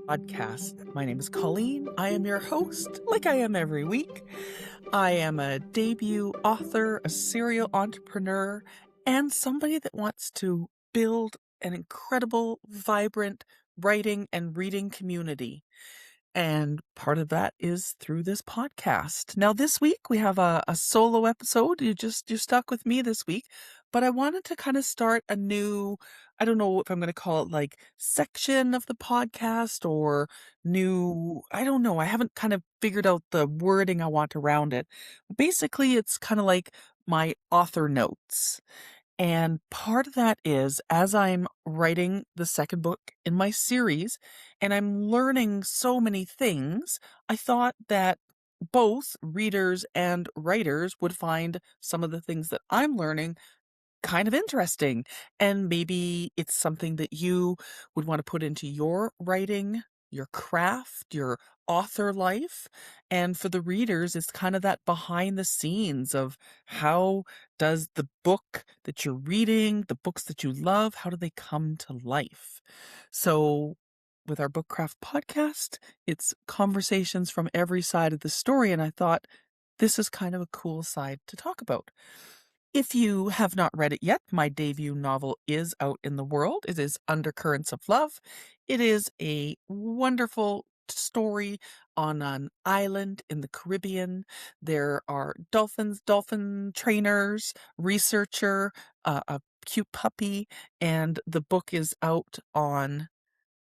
podcast. My name is Colleen. I am your host, like I am every week. I am a debut author, a serial entrepreneur, and somebody that wants to build an incredible, vibrant writing and reading community. And part of that is through this podcast. Now, this week we have a solo episode. You're stuck with me this week, but I wanted to kind of start a new, I don't know if I'm going to call it like section of the podcast or new, I don't know. I haven't kind of figured out the wording I want around it. Basically, it's kind of like my author notes. And part of that is as I'm writing the second book in my series and I'm learning so many things, I thought that both readers and writers would find some of the things that I'm learning kind of interesting. And maybe it's something that you would want to put into your writing, your craft, your author life. And for the readers, it's kind of that behind the scenes of how does the book that you're reading, the books that you love, how do they come to life? So with our Bookcraft podcast, it's conversations from every side of the story. And I thought this is kind of a cool side to talk about. If you have not read it yet, my debut novel is out in the world. It is Undercurrents of Love. It is a wonderful story on an island in the Caribbean. There are dolphins, dolphin trainers, researcher, a cute puppy, and the book is out on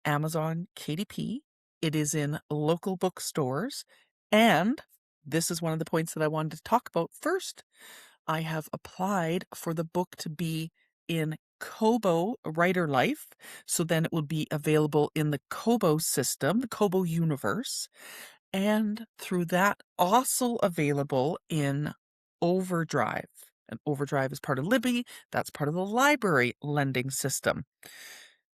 Amazon KDP. It is in local bookstores, and this is one of the points that I wanted to talk about first. I have applied for the book to be in Kobo Writer Life, so then it will be available in the Kobo system, the Kobo universe, and through that also available in Overdrive. And Overdrive is part of Libby, that's part of the library lending system.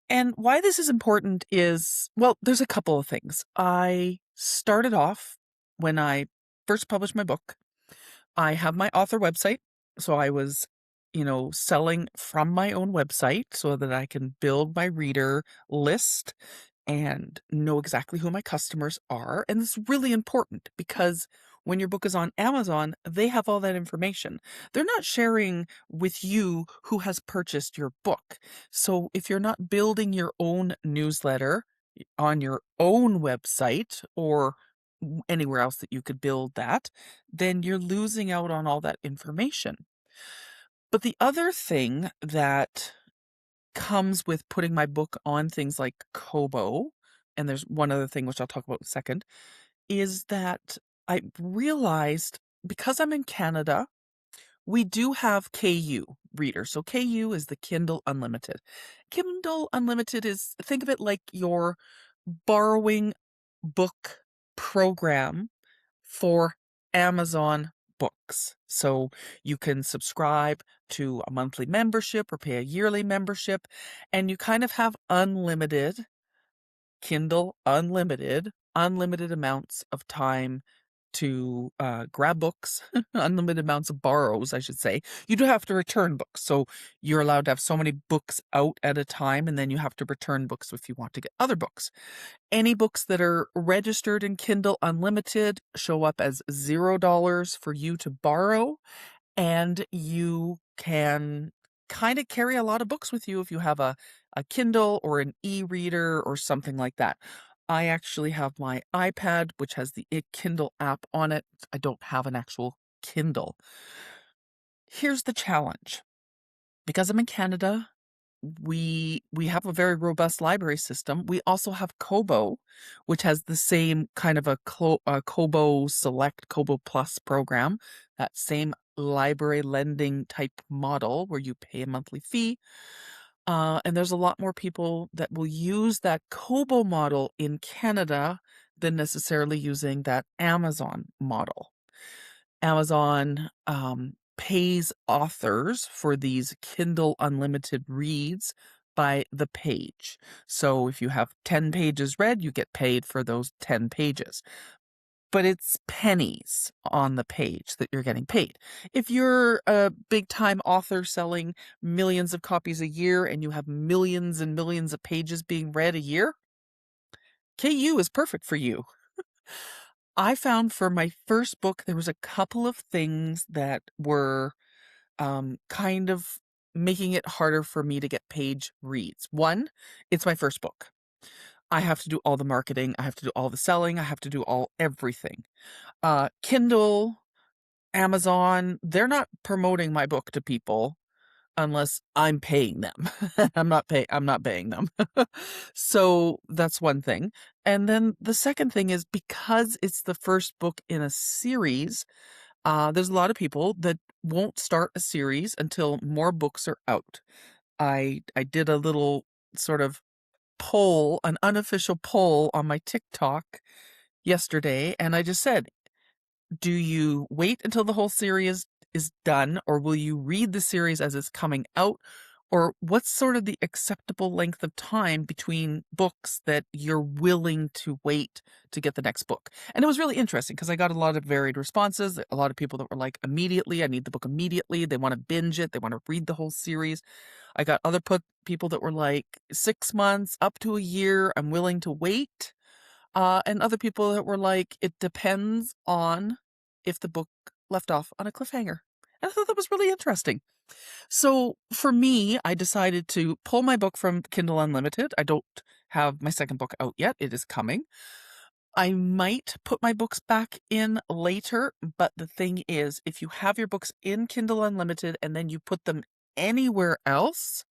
And why this is important is, well, there's a couple of things. I started off when I first published my book. I have my author website, so I was, selling from my own website so that I can build my reader list and know exactly who my customers are. And it's really important because when your book is on Amazon, they have all that information. They're not sharing with you who has purchased your book. So if you're not building your own newsletter on your own website or anywhere else that you could build that, then you're losing out on all that information. But the other thing that comes with putting my book on things like Kobo, and there's one other thing which I'll talk about in a second, is that I realized because I'm in Canada, we do have KU readers. So KU is the Kindle Unlimited. Kindle Unlimited is, think of it like your borrowing book program for Amazon books. So you can subscribe to a monthly membership or pay a yearly membership, and you kind of have unlimited Kindle Unlimited, unlimited amounts of time to grab books, unlimited amounts of borrows, I should say. You do have to return books. So you're allowed to have so many books out at a time, and then you have to return books if you want to get other books. Any books that are registered in Kindle Unlimited show up as $0 for you to borrow, and you can kind of carry a lot of books with you if you have a Kindle or an e-reader or something like that. I actually have my iPad, which has the Kindle app on it. I don't have an actual Kindle. Here's the challenge. Because I'm in Canada, we have a very robust library system. We also have Kobo, which has the same kind of a Kobo Select, Kobo Plus program, that same library lending type model where you pay a monthly fee. And there's a lot more people that will use that Kobo model in Canada than necessarily using that Amazon model. Amazon pays authors for these Kindle Unlimited reads by the page. So if you have 10 pages read, you get paid for those 10 pages. But it's pennies on the page that you're getting paid. If you're a big-time author selling millions of copies a year and you have millions and millions of pages being read a year, KU is perfect for you. I found for my first book, there was a couple of things that were kind of making it harder for me to get page reads. One, it's my first book. I have to do all the marketing. I have to do all the selling. I have to do everything. Kindle, Amazon, they're not promoting my book to people unless I'm paying them. I'm not paying them. So that's one thing. And then the second thing is, because it's the first book in a series, there's a lot of people that won't start a series until more books are out. I did a little sort of poll, an unofficial poll on my TikTok yesterday, and I just said, do you wait until the whole series is done, or will you read the series as it's coming out? Or what's sort of the acceptable length of time between books that you're willing to wait to get the next book? And it was really interesting because I got a lot of varied responses. A lot of people that were like, immediately, I need the book immediately. They want to binge it. They want to read the whole series. I got other people that were like 6 months up to a year. I'm willing to wait. And other people that were like, it depends on if the book left off on a cliffhanger. And I thought that was really interesting. So for me, I decided to pull my book from Kindle Unlimited. I don't have my second book out yet. It is coming. I might put my books back in later, but the thing is, if you have your books in Kindle Unlimited and then you put them anywhere else,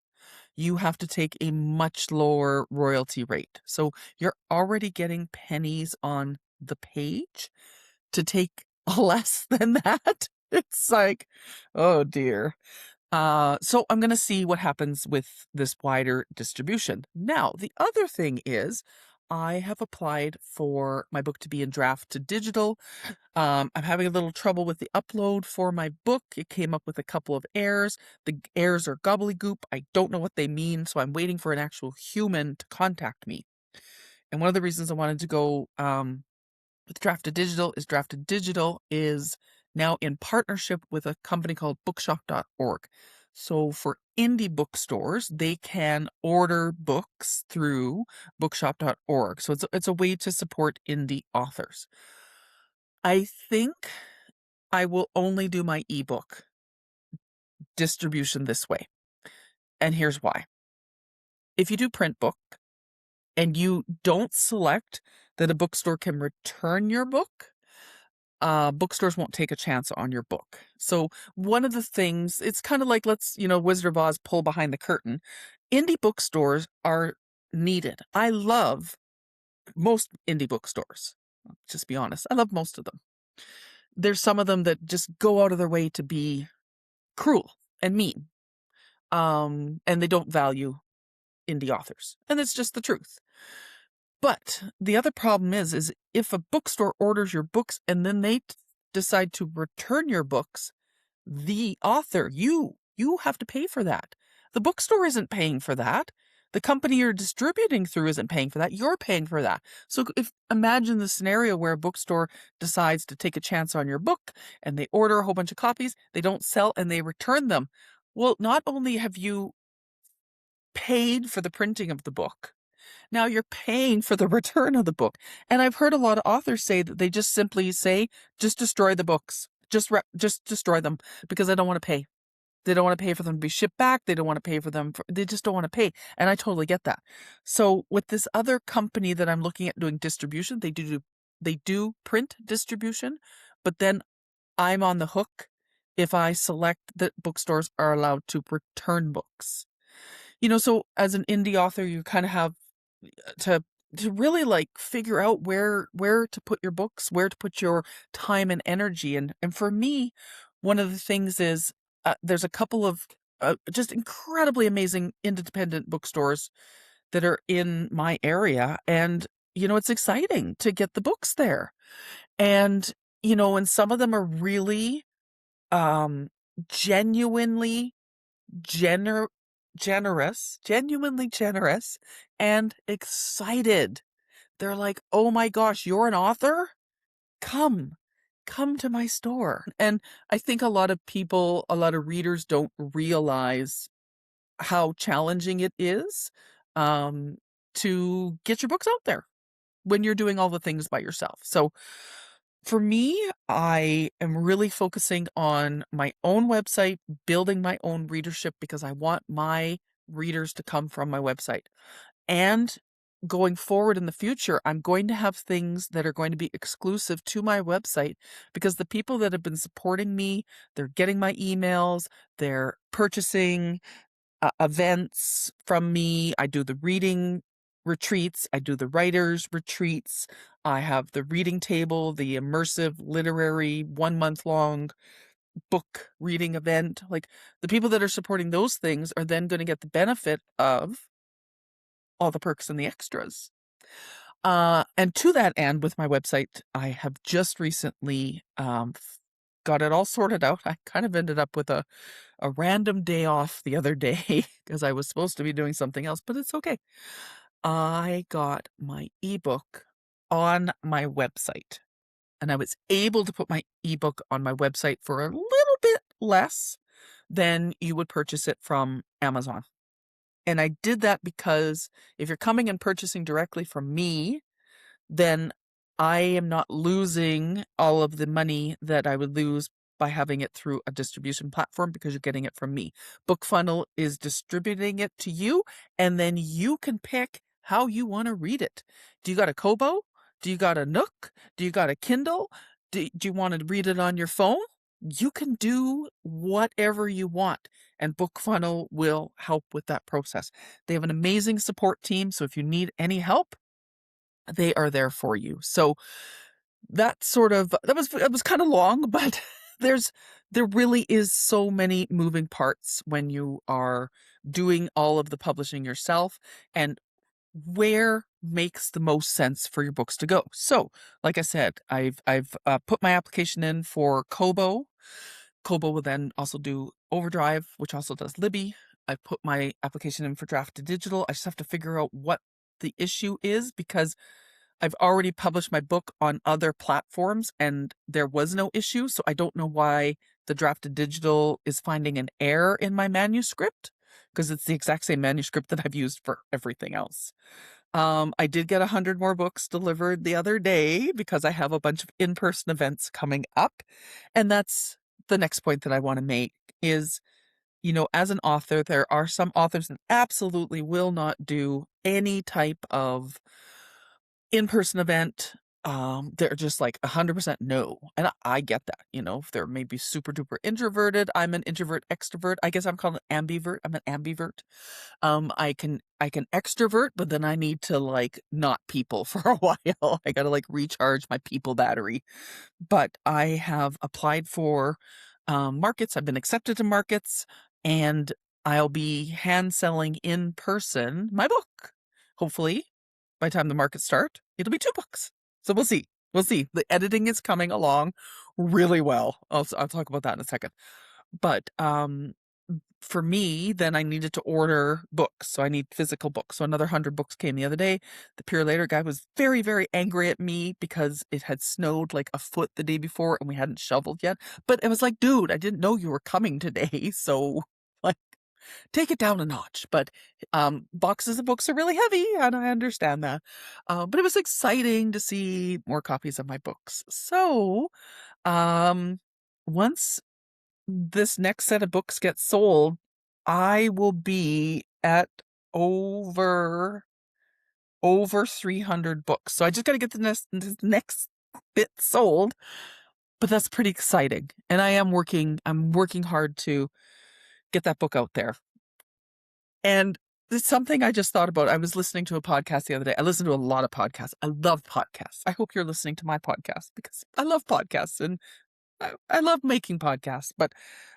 you have to take a much lower royalty rate. So you're already getting pennies on the page. To take less than that, it's like, oh dear. So I'm going to see what happens with this wider distribution. Now, the other thing is, I have applied for my book to be in draft to digital. I'm having a little trouble with the upload for my book. It came up with a couple of errors. The errors are gobbledygook. I don't know what they mean, so I'm waiting for an actual human to contact me. And one of the reasons I wanted to go with Drafted Digital is now in partnership with a company called bookshop.org. So for indie bookstores, they can order books through bookshop.org. So it's a way to support indie authors. I think I will only do my ebook distribution this way. And here's why. If you do print book and you don't select that a bookstore can return your book, bookstores won't take a chance on your book. So one of the things, it's kind of like, Wizard of Oz pull behind the curtain. Indie bookstores are needed. I love most indie bookstores. Just be honest. I love most of them. There's some of them that just go out of their way to be cruel and mean. And they don't value indie authors. And it's just the truth. But the other problem is if a bookstore orders your books and then they decide to return your books, the author, you have to pay for that. The bookstore isn't paying for that. The company you're distributing through isn't paying for that. You're paying for that. So imagine the scenario where a bookstore decides to take a chance on your book and they order a whole bunch of copies, they don't sell, and they return them. Well, not only have you paid for the printing of the book, now you're paying for the return of the book. And I've heard a lot of authors say that they just simply say, just destroy the books. Just destroy them because I don't want to pay. They don't want to pay for them to be shipped back. They don't want to pay for them. They just don't want to pay. And I totally get that. So with this other company that I'm looking at doing distribution, they do print distribution, but then I'm on the hook if I select that bookstores are allowed to return books. So as an indie author, you kind of have to really like figure out where to put your books, where to put your time and energy. And for me, one of the things is there's a couple of just incredibly amazing independent bookstores that are in my area. And, it's exciting to get the books there. And, and some of them are really genuinely genuinely generous and excited. They're like, oh my gosh, you're an author? Come to my store. And I think a lot of readers don't realize how challenging it is to get your books out there. when you're doing all the things by yourself. So for me, I am really focusing on my own website, building my own readership because I want my readers to come from my website. And going forward in the future, I'm going to have things that are going to be exclusive to my website because the people that have been supporting me, they're getting my emails, they're purchasing events from me. I do the reading retreats, I do the writers retreats, I have the reading table, the immersive literary 1 month long book reading event. Like, the people that are supporting those things are then going to get the benefit of all the perks and the extras. And to that end, with my website, I have just recently got it all sorted out. I kind of ended up with a random day off the other day because I was supposed to be doing something else, but it's okay. I got my ebook on my website, and I was able to put my ebook on my website for a little bit less than you would purchase it from Amazon. And I did that because if you're coming and purchasing directly from me, then I am not losing all of the money that I would lose by having it through a distribution platform because you're getting it from me. BookFunnel is distributing it to you, and then you can pick how you want to read it. Do you got a Kobo? Do you got a Nook? Do you got a Kindle? Do you want to read it on your phone? You can do whatever you want, and BookFunnel will help with that process. They have an amazing support team, so if you need any help, they are there for you. So that was kind of long, but there really is so many moving parts when you are doing all of the publishing yourself, and where makes the most sense for your books to go. So, like I said, I've put my application in for Kobo. Kobo will then also do Overdrive, which also does Libby. I put my application in for Draft to Digital. I just have to figure out what the issue is because I've already published my book on other platforms and there was no issue. So I don't know why the Draft to Digital is finding an error in my manuscript because it's the exact same manuscript that I've used for everything else. I did get 100 more books delivered the other day because I have a bunch of in-person events coming up. And that's the next point that I want to make is, as an author, there are some authors that absolutely will not do any type of in-person event. They're just like 100% no. And I get that, if they're maybe super duper introverted. I'm an introvert extrovert. I guess I'm called an ambivert. I'm an ambivert. I can extrovert, but then I need to like not people for a while. I gotta like recharge my people battery. But I have applied for markets. I've been accepted to markets, and I'll be hand selling in person my book. Hopefully, by the time the markets start, it'll be 2 books. So we'll see. We'll see. The editing is coming along really well. I'll talk about that in a second. But for me, then I needed to order books. So I need physical books. So another 100 books came the other day. The Pure Later guy was very, very angry at me because it had snowed like a foot the day before and we hadn't shoveled yet. But it was like, dude, I didn't know you were coming today. So like, take it down a notch. But boxes of books are really heavy, and I understand that. But it was exciting to see more copies of my books. So once this next set of books gets sold, I will be at over 300 books. So I just got to get the next bit sold, but that's pretty exciting. And I'm working hard to get that book out there. And it's something I just thought about. I was listening to a podcast the other day. I listen to a lot of podcasts. I love podcasts. I hope you're listening to my podcast because I love podcasts and I love making podcasts. But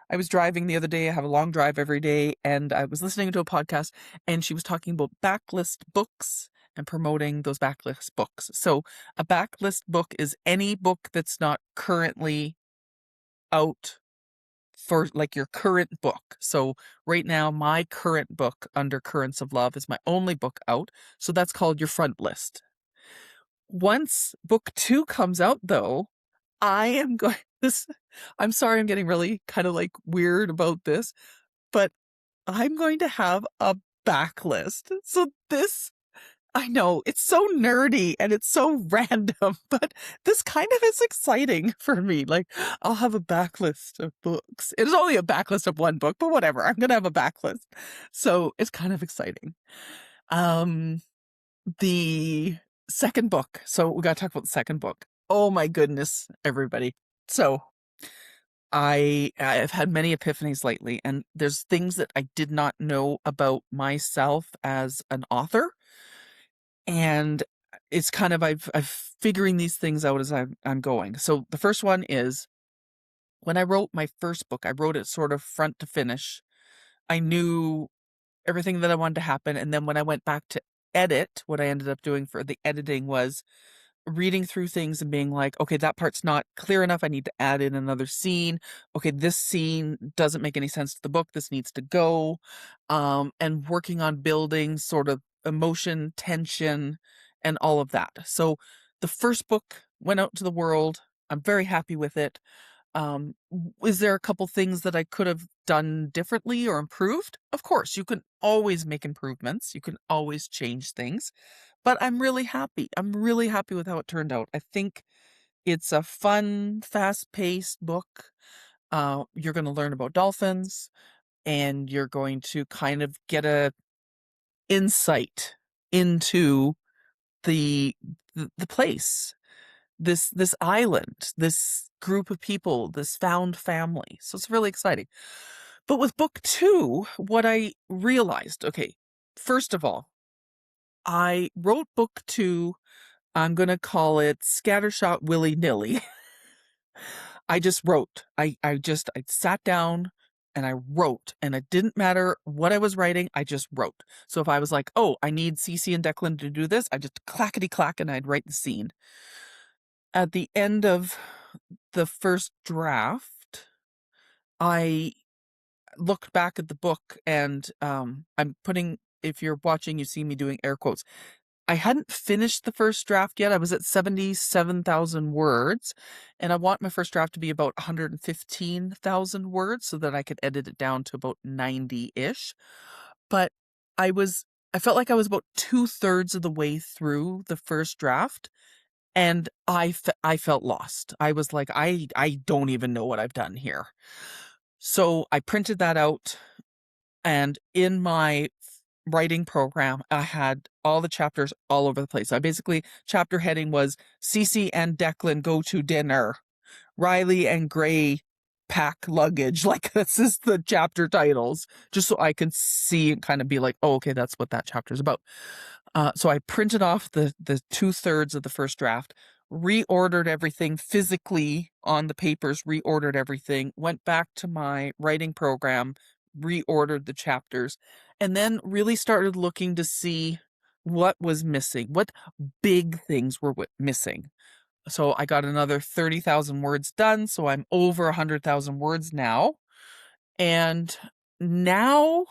I was driving the other day. I have a long drive every day, and I was listening to a podcast, and she was talking about backlist books and promoting those backlist books. So a backlist book is any book that's not currently out for like your current book. So right now, my current book under Currents of Love is my only book out. So that's called your front list. Once book 2 comes out, though, I am going this. I'm sorry, I'm getting really kind of like weird about this, but I'm going to have a backlist. So this I know, it's so nerdy and it's so random, but this kind of is exciting for me. Like, I'll have a backlist of books. It is only a backlist of one book, but whatever. I'm gonna have a backlist. So it's kind of exciting. Um, the second book. So we gotta talk about the second book. Oh my goodness, everybody. So I've had many epiphanies lately, and there's things that I did not know about myself as an author. And it's kind of I've figuring these things out as I'm going. So the first one is when I wrote my first book, I wrote it sort of front to finish. I knew everything that I wanted to happen, and then when I went back to edit, what I ended up doing for the editing was reading through things and being like, okay, that part's not clear enough. I need to add in another scene. Okay, this scene doesn't make any sense to the book. This needs to go. And working on building sort of emotion, tension, and all of that. So the first book went out to the world. I'm very happy with it. Is there a couple things that I could have done differently or improved? Of course, you can always make improvements. You can always change things. But I'm really happy. I'm really happy with how it turned out. I think it's a fun, fast-paced book. You're going to learn about dolphins, and you're going to kind of get a insight into the the place, this island, this group of people, this found family. So it's really exciting. But with book two, what I realized, okay, first of all, I wrote book two. I'm gonna call it scattershot willy-nilly. I just wrote. I sat down and I wrote, and it didn't matter what I was writing, I just wrote. So if I was like, oh, I need Cece and Declan to do this, I just clackety clack and I'd write the scene. At the end of the first draft, I looked back at the book and I'm putting, if you're watching, you see me doing air quotes. I hadn't finished the first draft yet. I was at 77,000 words, and I want my first draft to be about 115,000 words so that I could edit it down to about 90-ish. But I felt like I was about 2/3 of the way through the first draft, and I felt lost. I was like, I don't even know what I've done here. So I printed that out, and in my writing program, I had all the chapters all over the place. I basically, chapter heading was Cece and Declan go to dinner. Riley and Gray pack luggage. Like, this is the chapter titles, just so I could see and kind of be like, oh, okay, that's what that chapter is about. So I printed off the 2/3 of the first draft, reordered everything physically on the papers, reordered everything, went back to my writing program, reordered the chapters, and then really started looking to see what was missing, what big things were missing. So I got another 30,000 words done, so I'm over 100,000 words now. And now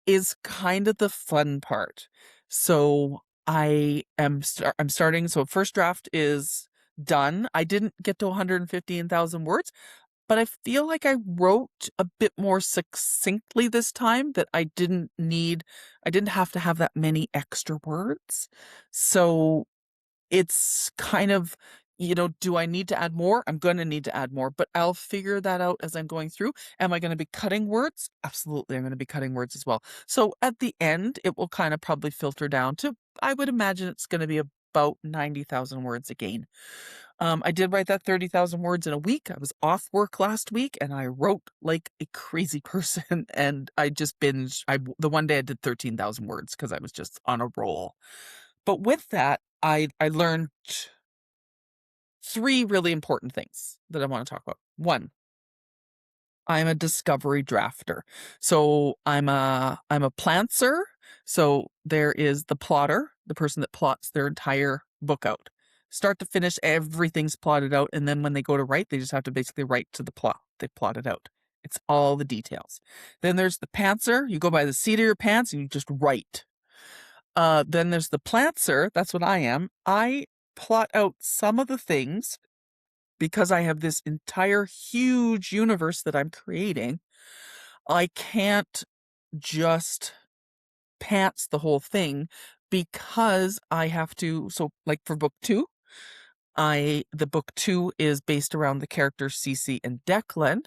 is kind of the fun part. So I'm starting, so first draft is done. I didn't get to 115,000 words, but I feel like I wrote a bit more succinctly this time, that I didn't have to have that many extra words. So it's kind of, do I need to add more? I'm going to need to add more, but I'll figure that out as I'm going through. Am I going to be cutting words? Absolutely, I'm going to be cutting words as well. So at the end, it will kind of probably filter down to, I would imagine it's going to be about 90,000 words again. I did write that 30,000 words in a week. I was off work last week and I wrote like a crazy person, and I just binged. The one day I did 13,000 words because I was just on a roll. But with that, I learned three really important things that I want to talk about. One, I'm a discovery drafter. So I'm a plantser. So there is the plotter, the person that plots their entire book out. Start to finish, everything's plotted out, and then when they go to write, they just have to basically write to the plot they plotted out. It's all the details. Then there's the pantser. You go by the seat of your pants and you just write. Then there's the plantser. That's what I am. I plot out some of the things because I have this entire huge universe that I'm creating. I can't just pants the whole thing. because I have to, so like for book two, the book two is based around the characters Cece and Declan.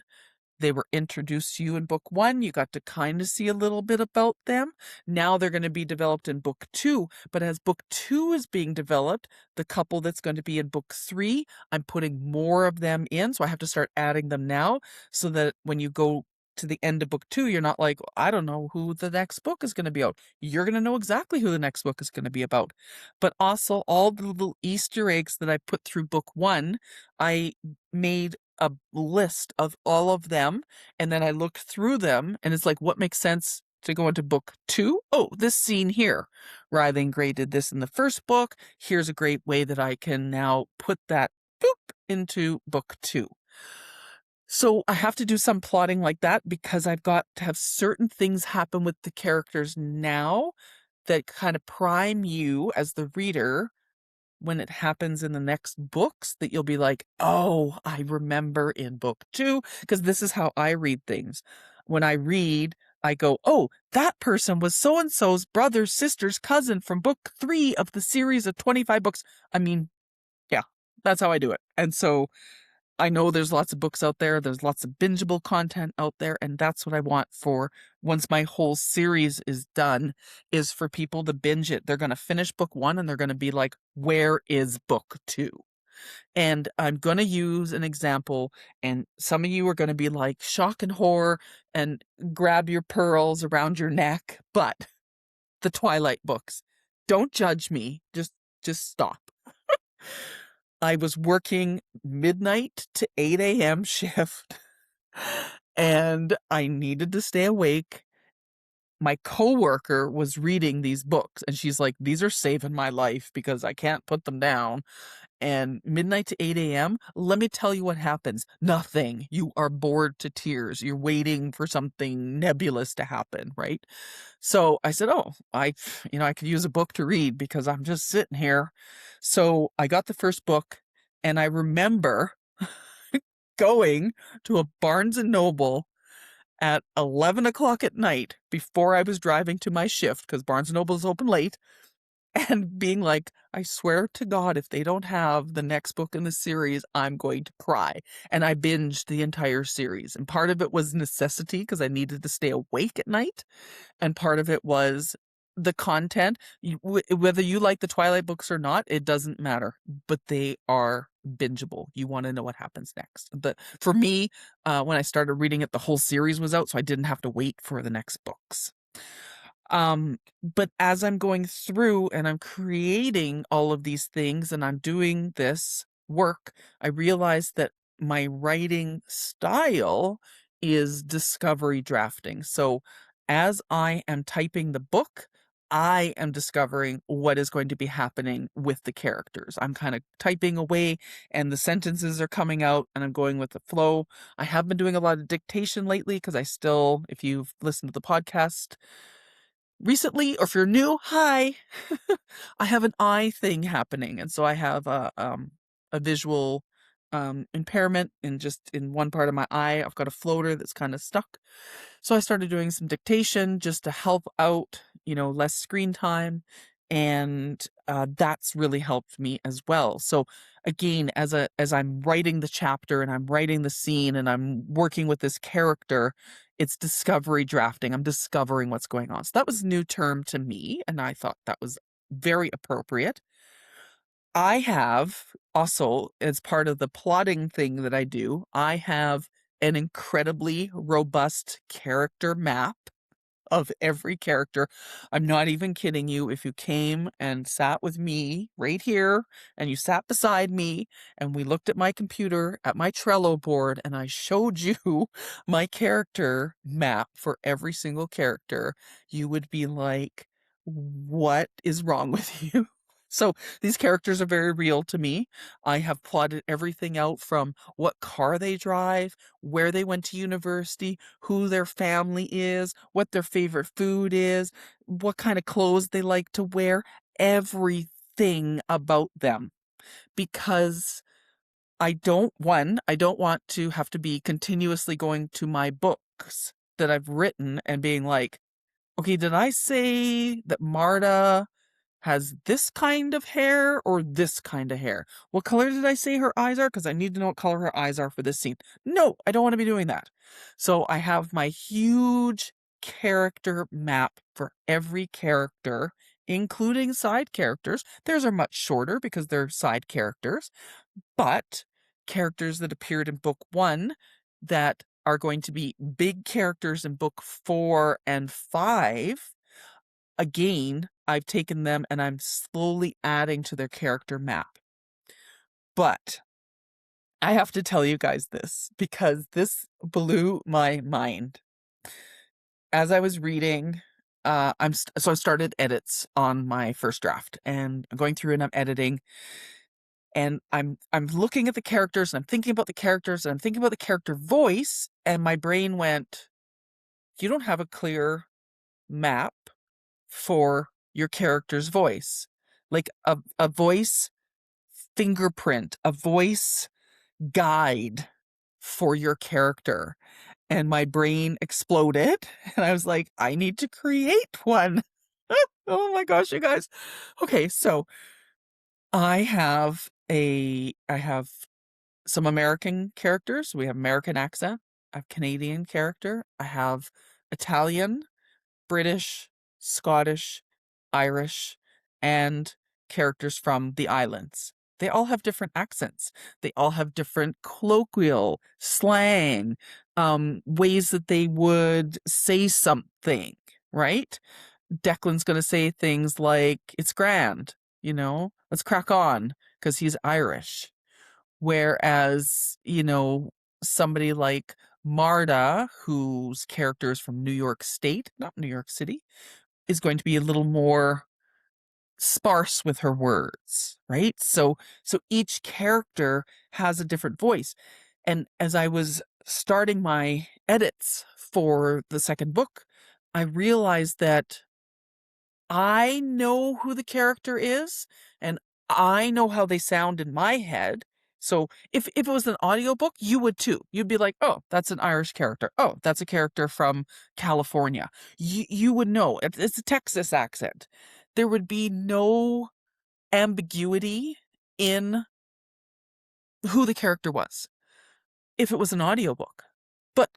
They were introduced to you in book one. You got to kind of see a little bit about them. Now they're going to be developed in book two. But as book two is being developed, the couple that's going to be in book three, I'm putting more of them in. So I have to start adding them now so that when you go to the end of book two, you're not like, I don't know who the next book is going to be about. You're going to know exactly who the next book is going to be about. But also all the little Easter eggs that I put through book one, I made a list of all of them, and then I looked through them, and it's like, what makes sense to go into book two? Oh, this scene here. Riley and Gray did this in the first book. Here's a great way that I can now put that boop into book two. So I have to do some plotting like that because I've got to have certain things happen with the characters now that kind of prime you as the reader when it happens in the next books, that you'll be like, oh, I remember in book two, because this is how I read things. When I read, I go, oh, that person was so-and-so's brother, sister's cousin from book three of the series of 25 books. I mean, yeah, that's how I do it. And so I know there's lots of books out there. There's lots of bingeable content out there. And that's what I want for once my whole series is done, is for people to binge it. They're going to finish book one and they're going to be like, where is book two? And I'm going to use an example. And some of you are going to be like shock and horror and grab your pearls around your neck. But the Twilight books, don't judge me. Just stop. I was working midnight to 8 a.m. shift and I needed to stay awake. My coworker was reading these books and she's like, these are saving my life because I can't put them down. And midnight to 8 a.m., let me tell you what happens. Nothing. You are bored to tears. You're waiting for something nebulous to happen, right? So I said, oh, I could use a book to read because I'm just sitting here. So I got the first book and I remember going to a Barnes and Noble at 11 o'clock at night before I was driving to my shift, because Barnes and Noble is open late, and being like, I swear to God, if they don't have the next book in the series, I'm going to cry. And I binged the entire series. And part of it was necessity because I needed to stay awake at night. And part of it was the content. Whether you like the Twilight books or not, it doesn't matter. But they are bingeable. You want to know what happens next. But for me, when I started reading it, the whole series was out, so I didn't have to wait for the next books. But as I'm going through and I'm creating all of these things and I'm doing this work, I realized that my writing style is discovery drafting. So as I am typing the book, I am discovering what is going to be happening with the characters. I'm kind of typing away and the sentences are coming out and I'm going with the flow. I have been doing a lot of dictation lately because I still, if you've listened to the podcast recently, or if you're new, hi, I have an eye thing happening. And so I have a visual impairment in one part of my eye. I've got a floater that's kind of stuck. So I started doing some dictation just to help out, less screen time. And that's really helped me as well. So again, as I'm writing the chapter and I'm writing the scene and I'm working with this character, it's discovery drafting. I'm discovering what's going on. So that was a new term to me, and I thought that was very appropriate. I have also, as part of the plotting thing that I do, I have an incredibly robust character map of every character. I'm not even kidding you. If you came and sat with me right here and you sat beside me and we looked at my computer at my Trello board and I showed you my character map for every single character, you would be like, what is wrong with you? So these characters are very real to me. I have plotted everything out from what car they drive, where they went to university, who their family is, what their favorite food is, what kind of clothes they like to wear, everything about them. Because I don't want to have to be continuously going to my books that I've written and being like, okay, did I say that Marta has this kind of hair or this kind of hair. What color did I say her eyes are? Because I need to know what color her eyes are for this scene. No, I don't want to be doing that. So I have my huge character map for every character, including side characters. Theirs are much shorter because they're side characters, but characters that appeared in book 1 that are going to be big characters in book 4 and 5, again, I've taken them and I'm slowly adding to their character map. But I have to tell you guys this because this blew my mind. As I was reading, I started edits on my first draft, and I'm going through and I'm editing, and I'm looking at the characters, and I'm thinking about the characters, and I'm thinking about the character voice, and my brain went, "You don't have a clear map for your character's voice, like a voice fingerprint, a voice guide for your character." And my brain exploded, and I was like, I need to create one. Oh my gosh, you guys. Okay, so I have some American characters. We have American accent. I have Canadian character. I have Italian, British, Scottish, Irish, and characters from the islands. They all have different accents. They all have different colloquial slang, ways that they would say something, right? Declan's going to say things like, it's grand, let's crack on, because he's Irish. Whereas, somebody like Marta, whose character is from New York State, not New York City, is going to be a little more sparse with her words, right? So each character has a different voice. And as I was starting my edits for the second book, I realized that I know who the character is and I know how they sound in my head. So if it was an audiobook, you would too. You'd be like, oh, that's an Irish character. Oh, that's a character from California. You would know. It's a Texas accent. There would be no ambiguity in who the character was if it was an audiobook. But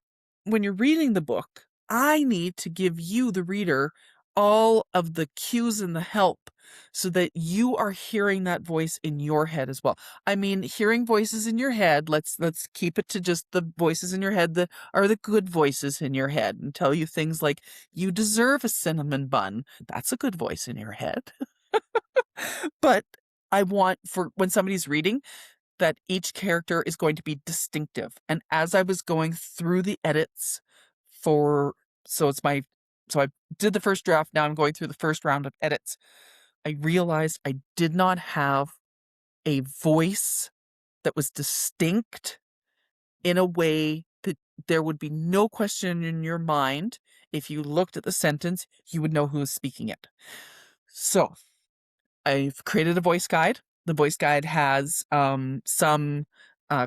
when you're reading the book, I need to give you, the reader, all of the cues and the help so that you are hearing that voice in your head as well. I mean, hearing voices in your head, let's keep it to just the voices in your head that are the good voices in your head and tell you things like, you deserve a cinnamon bun. That's a good voice in your head. But I want, for when somebody's reading, that each character is going to be distinctive. And as I was going through the edits so I did the first draft, now I'm going through the first round of edits. I realized I did not have a voice that was distinct in a way that there would be no question in your mind. If you looked at the sentence, you would know who was speaking it. So I've created a voice guide. The voice guide has some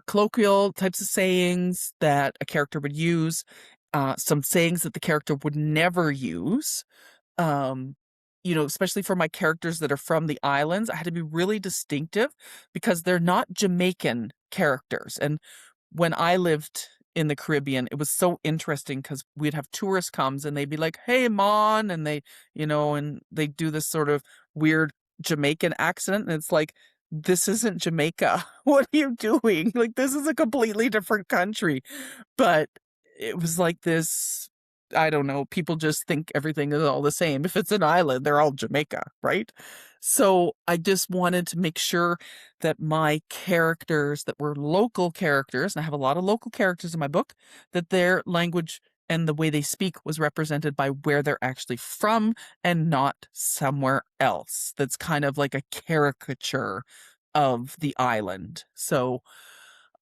colloquial types of sayings that a character would use, some sayings that the character would never use. Especially for my characters that are from the islands, I had to be really distinctive because they're not Jamaican characters. And when I lived in the Caribbean, it was so interesting because we'd have tourists comes and they'd be like, "Hey, Mon," and and they do this sort of weird Jamaican accent, and it's like, this isn't Jamaica. What are you doing? Like, this is a completely different country. But it was like this, I don't know, people just think everything is all the same. If it's an island, they're all Jamaica, right? So I just wanted to make sure that my characters that were local characters, and I have a lot of local characters in my book, that their language and the way they speak was represented by where they're actually from and not somewhere else. That's kind of like a caricature of the island. So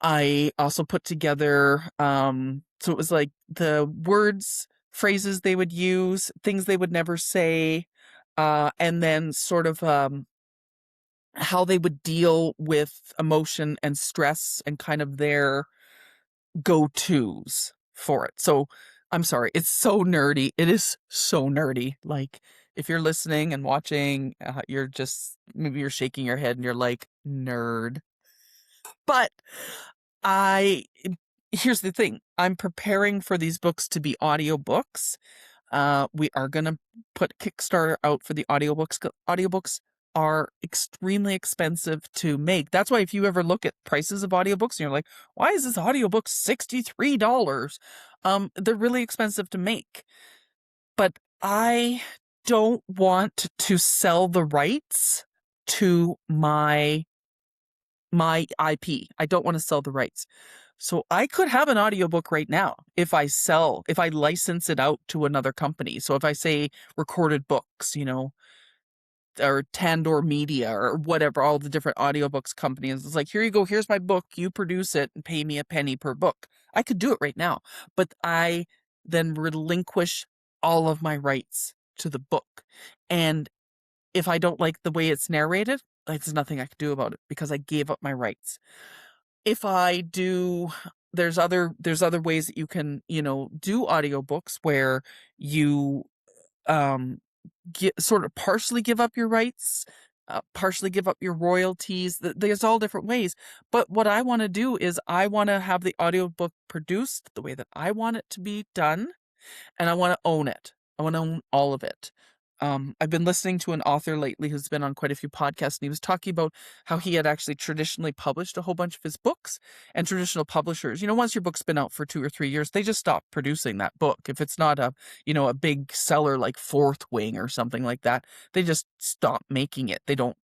I also put together, so it was like the words, phrases they would use, things they would never say, and then sort of how they would deal with emotion and stress and kind of their go-tos for it. So I'm sorry, it's so nerdy. It is so nerdy. Like, if you're listening and watching, maybe you're shaking your head and you're like, nerd. But I, here's the thing. I'm preparing for these books to be audiobooks. We are going to put Kickstarter out for the audiobooks. Audiobooks are extremely expensive to make. That's why if you ever look at prices of audiobooks and you're like, why is this audiobook $63? They're really expensive to make. But I don't want to sell the rights to my IP. I don't want to sell the rights. So I could have an audiobook right now if I license it out to another company. So if I say Recorded Books, or Tandor Media or whatever, all the different audiobooks companies, it's like, here you go, here's my book, you produce it and pay me a penny per book. I could do it right now, but I then relinquish all of my rights to the book. And if I don't like the way it's narrated, there's nothing I can do about it because I gave up my rights. If I do, there's other ways that you can, do audiobooks where you sort of partially give up your rights, partially give up your royalties. There's all different ways. But what I want to do is I want to have the audiobook produced the way that I want it to be done, and I want to own it. I want to own all of it. I've been listening to an author lately who's been on quite a few podcasts, and he was talking about how he had actually traditionally published a whole bunch of his books, and traditional publishers, once your book's been out for 2 or 3 years, they just stop producing that book. If it's not a big seller like Fourth Wing or something like that, they just stop making it. They don't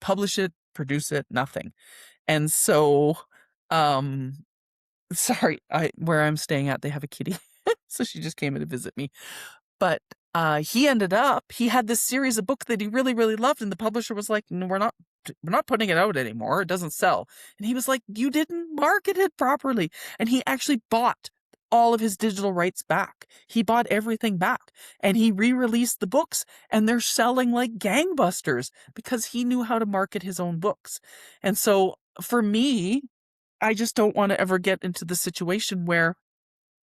publish it, produce it, nothing. And so, sorry, where I'm staying at, they have a kitty. So she just came in to visit me. But he had this series of books that he really, really loved, and the publisher was like, no, we're not putting it out anymore. It doesn't sell. And he was like, you didn't market it properly. And he actually bought all of his digital rights back. He bought everything back, and he re-released the books, and they're selling like gangbusters because he knew how to market his own books. And so for me, I just don't want to ever get into the situation where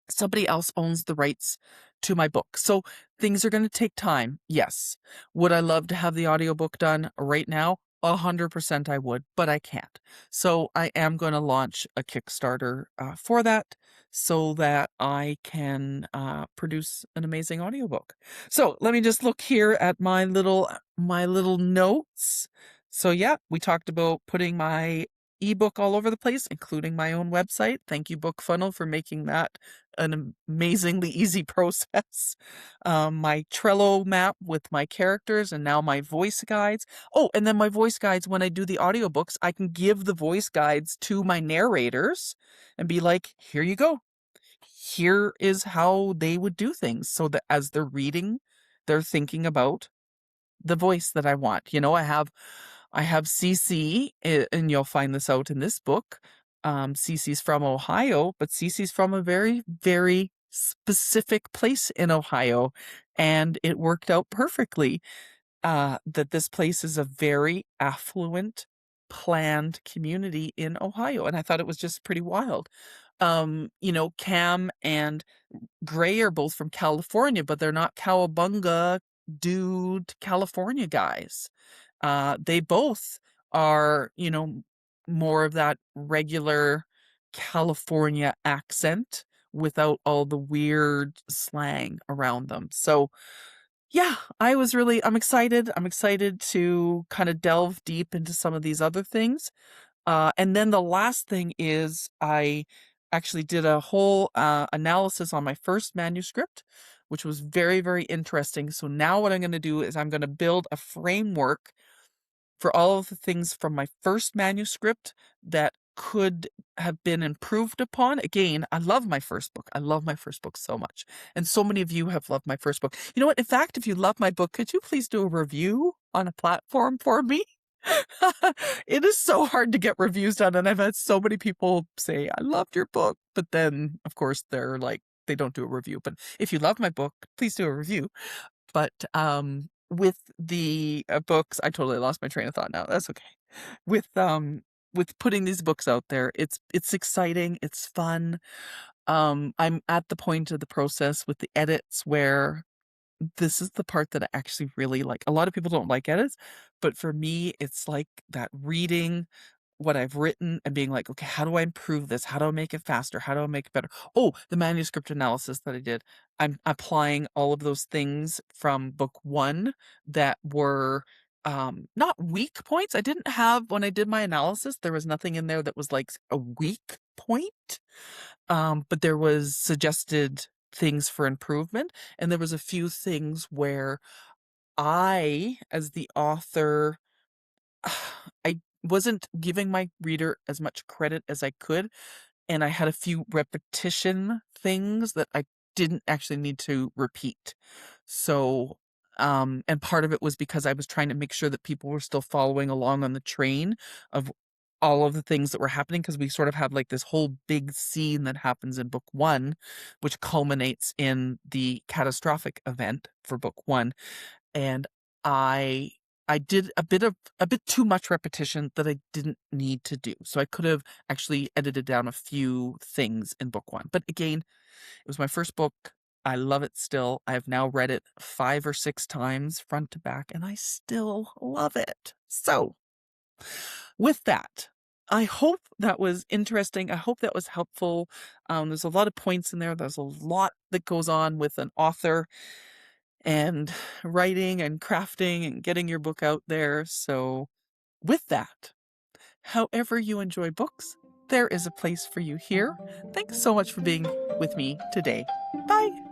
somebody else owns the rights to my book. So things are going to take time. Yes. Would I love to have the audiobook done right now? 100% I would, but I can't. So I am going to launch a Kickstarter for that so that I can produce an amazing audiobook. So let me just look here at my little notes. So yeah, we talked about putting my ebook all over the place, including my own website. Thank you, BookFunnel, for making that an amazingly easy process. My Trello map with my characters, and now my voice guides. Oh, and then my voice guides, when I do the audiobooks, I can give the voice guides to my narrators and be like, here you go. Here is how they would do things, so that as they're reading, they're thinking about the voice that I want. I have CC, and you'll find this out in this book. CC's from Ohio, but CC's from a very, very specific place in Ohio, and it worked out perfectly that this place is a very affluent, planned community in Ohio, and I thought it was just pretty wild. Cam and Gray are both from California, but they're not cowabunga dude California guys. They both are, more of that regular California accent without all the weird slang around them. So yeah, I'm excited. I'm excited to kind of delve deep into some of these other things. And then the last thing is I actually did a whole analysis on my first manuscript, which was very, very interesting. So now what I'm going to do is I'm going to build a framework for all of the things from my first manuscript that could have been improved upon. Again, I love my first book. I love my first book so much. And so many of you have loved my first book. You know what? In fact, if you love my book, could you please do a review on a platform for me? It is so hard to get reviews done, and I've had so many people say, I loved your book, but then, of course, they're like, they don't do a review. But if you love my book, please do a review. But with the books, I totally lost my train of thought now. That's okay. With putting these books out there, it's exciting, it's fun. I'm at the point of the process with the edits where this is the part that I actually really like. A lot of people don't like edits, but for me, it's like that reading what I've written and being like, okay, how do I improve this? How do I make it faster? How do I make it better? Oh, the manuscript analysis that I did. I'm applying all of those things from book one that were not weak points. I didn't have, when I did my analysis, there was nothing in there that was like a weak point. But there was suggested things for improvement, and there was a few things where I, as the author, I wasn't giving my reader as much credit as I could, and I had a few repetition things that I didn't actually need to repeat. So, and part of it was because I was trying to make sure that people were still following along on the train of all of the things that were happening, because we sort of have like this whole big scene that happens in book one, which culminates in the catastrophic event for book one. And I I did a bit too much repetition that I didn't need to do. So I could have actually edited down a few things in book one. But again, it was my first book. I love it still. I have now read it 5 or 6 times front to back, and I still love it. So, with that, I hope that was interesting. I hope that was helpful. There's a lot of points in there. There's a lot that goes on with an author and writing and crafting and getting your book out there. So, with that, however you enjoy books, there is a place for you here. Thanks so much for being with me today. Bye.